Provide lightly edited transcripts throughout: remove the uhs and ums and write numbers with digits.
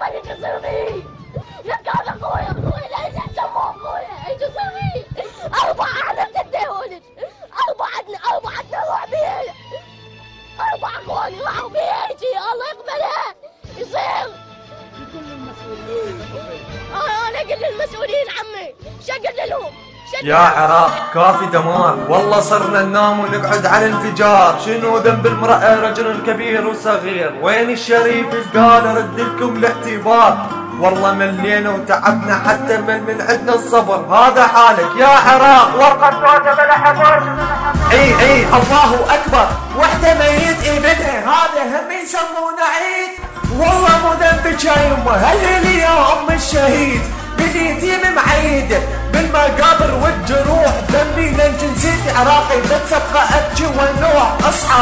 اقبل ايش يصير فيه؟ لا كان اخويا ليش سموه اخويا؟ ايش يصير فيه؟ 4 احنا 6 ولد، 4 روح بيه، 4 اخواني راحوا بيجي، الله يقبلها يصير. انا قلت للمسؤولين عمي، شو قلت لهم؟ يا عراق كافي دمار، والله صرنا ننام ونقعد على الانفجار. شنو ذنب المرأة رجل كبير وصغير؟ وين الشريف قال ارد لكم الاعتبار؟ والله ملينا وتعبنا حتى من عندنا الصبر. هذا حالك يا عراق ورقة واجب الحبر. عي الله اكبر، وحده ميت ابنها، هذا هم يسمونه عيد. والله مو ذنبك يا يمه، هللي يا ام الشهيد. باليتيم معيد بالمقابر والجروح، ذنبي لان جنسيتي عراقي بتسبقى ابكي ونوح.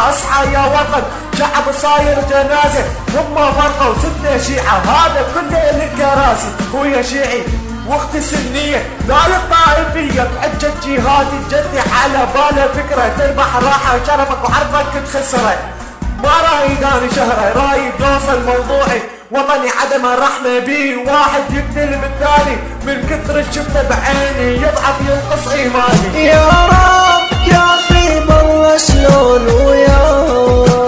اصحى يا وطن، شعب صاير جنازه، هم فرقوا 6 شيعه، هذا كله للكراسي. خويا شيعي واختي سنيه، لا الطائفيه بحجه جهادي، جدي على باله فكره تربح راحه شرفك وعرضك تخسره. ما رايد اني شهره، رايد اوصل موضوعي. وطني عدم الرحمه بي، واحد يقتل بالثاني، من كثر الشفته بعيني يضعف ينقص ايماني. يا رب كافي بالله شلون وياك،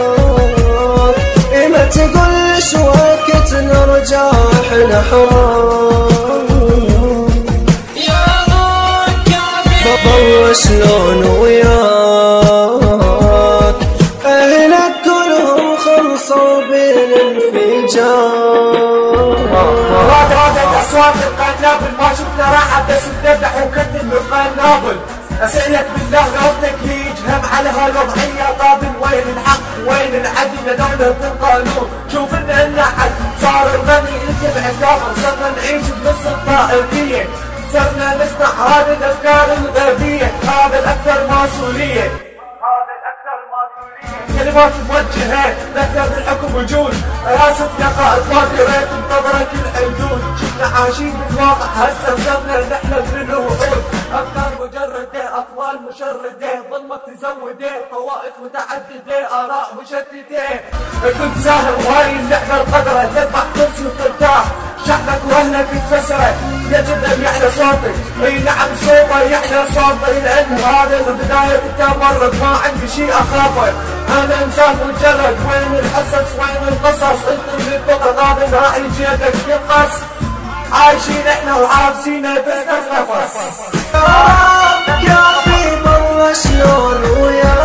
ما تقولش وقت نرجع احنا حرام. يا رب كافي بالله شلون وياك، اهلك كلهم خلصوا بالانفجار. رادت اصوات القنابل، ما شفنا راحه بس تذبح وكتل بالقنابل. اسالك بالله قصدك يجهم على هالوضعيه قابل؟ وين الحق وين العدل يا دولة القانون؟ شوف لنا حد، صار الغني يتبع الكافر، صرنا نعيش بنص الطائفيه، صرنا نسمع هذه الافكار الغبيه، هذا الاكثر مسؤوليه. كلمات موجهة لأكثر الحكم وجود. آسف يا قائد ما دريت انتظرك الحدود، شفنا عايشين بالواقع هسه صرنا نحلم بالوعود. أفكار مجردة، أطفال مشردة، ظلمك تزوده، طوائف متعددة، آراء مشتتة. كنت ساهر وهاي اللعبة القدرة، تذبح كرسي وترتاح، شعبك واهلك اتكسرت، يجب ان يعلى صوتك. اي نعم صوته يعلى صوتي، لان هذا بداية التمرد، ما عندي شيء اخافه، انا انسان مجرد. وين الحصص وين القصص؟ انتم اللي فقط هذا راعي جيدك ينقص، عايشين احنا وعابسين بس نفس. يا رب كافي بالله شلون وياك،